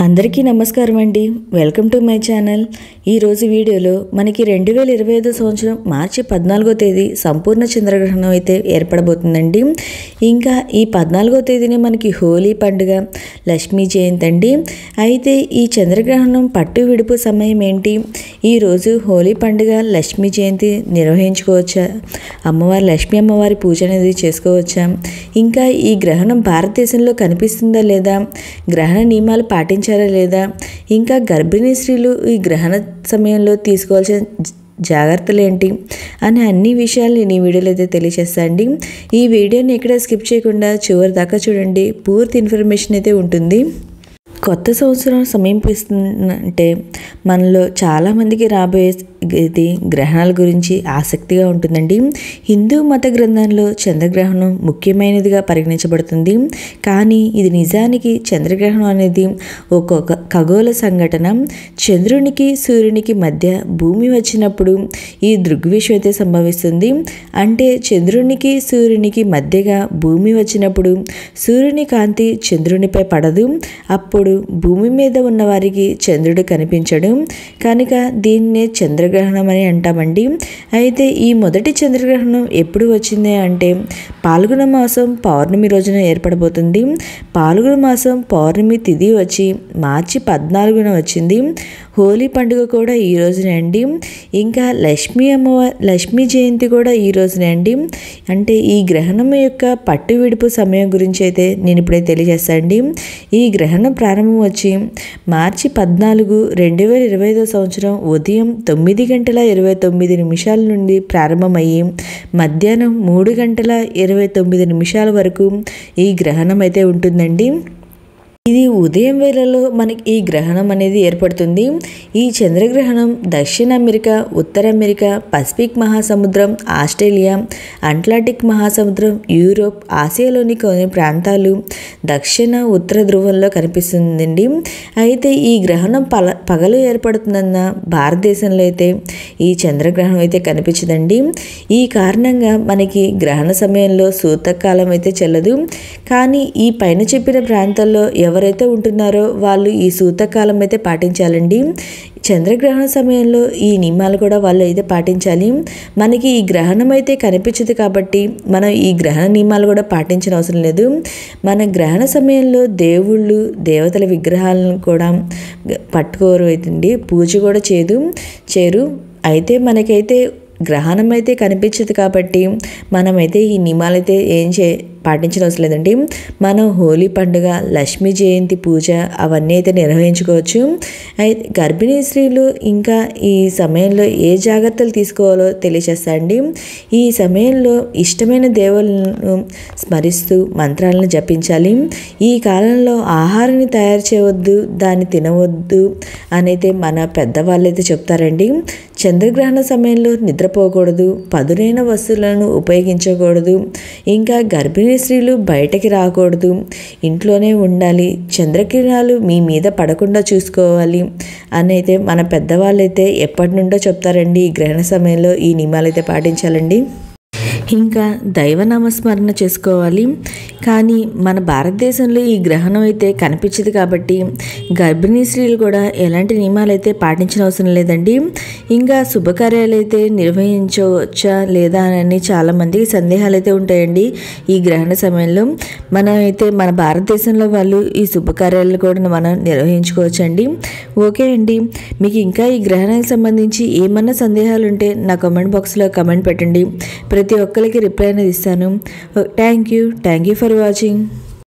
అందరికీ నమస్కారం అండి. Welcome to my channel. ఈరోజు వీడియోలో మనకి 2025 సంవత్సరం మార్చి 14వ తేదీ సంపూర్ణ చంద్రగ్రహణం అయితే ఏర్పడబోతుందండి. ఇంకా ఈ 14వ తేదీనే మనకి హోలీ పండుగ, లక్ష్మీ జయంతి అండి. అయితే ఈ చంద్రగ్రహణం పట్టు విడుపు సమయం ఏంటి, ఈరోజు హోలీ పండుగ, లక్ష్మీ జయంతి నిర్వహించుకోవచ్చా, లక్ష్మీ అమ్మవారి పూజ అనేది చేసుకోవచ్చా, ఇంకా ఈ గ్రహణం భారతదేశంలో కనిపిస్తుందా లేదా, గ్రహణ నియమాలు పాటించారా లేదా, ఇంకా గర్భిణీ స్త్రీలు ఈ గ్రహణ సమయంలో తీసుకోవాల్సిన జాగ్రత్తలు ఏంటి అని అన్ని విషయాలు నేను ఈ వీడియోలో అయితే తెలియజేస్తానండి. ఈ వీడియోని ఎక్కడ స్కిప్ చేయకుండా చివరి దాకా చూడండి, పూర్తి ఇన్ఫర్మేషన్ అయితే ఉంటుంది. కొత్త సంవత్సరం సమీపిస్తుందంటే మనలో చాలామందికి రాబోయేది గ్రహణాల గురించి ఆసక్తిగా ఉంటుందండి. హిందూ మత గ్రంథంలో చంద్రగ్రహణం ముఖ్యమైనదిగా పరిగణించబడుతుంది. కానీ ఇది నిజానికి చంద్రగ్రహణం అనేది ఒక ఖగోళ సంఘటన. చంద్రునికి సూర్యునికి మధ్య భూమి వచ్చినప్పుడు ఈ దృగ్విషయం అయితే సంభవిస్తుంది. అంటే చంద్రునికి సూర్యునికి మధ్యగా భూమి వచ్చినప్పుడు సూర్యుని కాంతి చంద్రునిపై పడదు. అప్పుడు భూమి మీద ఉన్న వారికి చంద్రుడు కనిపించడు. కనుక దీన్నే చంద్రగ్రహణం అని అంటామండి. అయితే ఈ మొదటి చంద్రగ్రహణం ఎప్పుడు వచ్చింది అంటే పాల్గొన మాసం పౌర్ణమి రోజున ఏర్పడబోతుంది. పాల్గొన మాసం పౌర్ణమి తిథి వచ్చి మార్చి 14న వచ్చింది. హోలీ పండుగ కూడా ఈ రోజునే అండి. ఇంకా లక్ష్మీ జయంతి కూడా ఈ రోజునే అండి. అంటే ఈ గ్రహణం యొక్క పట్టు విడుపు సమయం గురించి అయితే నేను ఇప్పుడే తెలియజేస్తానండి. ఈ గ్రహణం ప్రారంభం వచ్చి మార్చి 14, 2025 సంవత్సరం ఉదయం 9:29 నుండి ప్రారంభమయ్యి మధ్యాహ్నం 3:29 వరకు ఈ గ్రహణం అయితే ఉంటుందండి. ఇది ఉదయం వేళలో మనకి ఈ గ్రహణం అనేది ఏర్పడుతుంది. ఈ చంద్రగ్రహణం దక్షిణ అమెరికా, ఉత్తర అమెరికా, పసిఫిక్ మహాసముద్రం, ఆస్ట్రేలియా, అట్లాంటిక్ మహాసముద్రం, యూరోప్, ఆసియాలోని కొన్ని ప్రాంతాలు, దక్షిణ ఉత్తర ధ్రువంలో కనిపిస్తుందండి. అయితే ఈ గ్రహణం పగలు ఏర్పడుతుందన్న భారతదేశంలో అయితే ఈ చంద్రగ్రహణం అయితే కనిపించదండి. ఈ కారణంగా మనకి గ్రహణ సమయంలో సూతకాలం అయితే చెల్లదు. కానీ ఈ పైన చెప్పిన ప్రాంతాల్లో ఎవరైతే ఉంటున్నారో వాళ్ళు ఈ సూతకాలం అయితే పాటించాలండి. చంద్రగ్రహణ సమయంలో ఈ నియమాలు కూడా వాళ్ళు అయితే పాటించాలి. మనకి ఈ గ్రహణం అయితే కనిపించదు కాబట్టి మనం ఈ గ్రహణ నియమాలు కూడా పాటించిన అవసరం లేదు. మన గ్రహణ సమయంలో దేవుళ్ళు, దేవతల విగ్రహాలను కూడా పట్టుకోరు అవుతుంది, పూజ కూడా చేరు. అయితే మనకైతే గ్రహణం అయితే కనిపించదు కాబట్టి మనమైతే ఈ నియమాలు అయితే పాటించిన అవసరం లేదండి. మనం హోలీ పండుగ, లక్ష్మీ జయంతి పూజ అవన్నీ అయితే నిర్వహించుకోవచ్చు. అయితే గర్భిణీ స్త్రీలు ఇంకా ఈ సమయంలో ఏ జాగ్రత్తలు తీసుకోవాలో తెలియజేస్తాండి. ఈ సమయంలో ఇష్టమైన దేవుళ్ళను స్మరిస్తూ మంత్రాలను జపించాలి. ఈ కాలంలో ఆహారాన్ని తయారు చేయవద్దు, దాన్ని తినవద్దు అనైతే మన పెద్దవాళ్ళు అయితే చెప్తారండి. చంద్రగ్రహణ సమయంలో నిద్రపోకూడదు, పదునైన వస్తువులను ఉపయోగించకూడదు, ఇంకా గర్భిణీ స్త్రీలు బయటకి రాకూడదు, ఇంట్లోనే ఉండాలి, చంద్రకిరణాలు మీ మీద పడకుండా చూసుకోవాలి అని అయితే మన పెద్దవాళ్ళు అయితే ఎప్పటి నుండో చెప్తారండి. ఈ గ్రహణ సమయంలో ఈ నియమాలు అయితే పాటించాలండి. ఇంకా దైవనామస్మరణ చేసుకోవాలి. కానీ మన భారతదేశంలో ఈ గ్రహణం అయితే కనిపించదు కాబట్టి గర్భిణీ స్త్రీలు కూడా ఎలాంటి నియమాలు అయితే పాటించిన అవసరం లేదండి. ఇంకా శుభకార్యాలు అయితే నిర్వహించవచ్చా లేదా అని చాలామందికి సందేహాలు అయితే ఉంటాయండి. ఈ గ్రహణ సమయంలో మన భారతదేశంలో వాళ్ళు ఈ శుభకార్యాలు కూడా మనం నిర్వహించుకోవచ్చండి. ఓకే అండి, మీకు ఇంకా ఈ గ్రహణానికి సంబంధించి ఏమన్నా సందేహాలు ఉంటే నా కామెంట్ బాక్స్లో కామెంట్ పెట్టండి, ప్రతి ఒక్కరికి రిప్లై అనేది ఇస్తాను. Thank you for watching.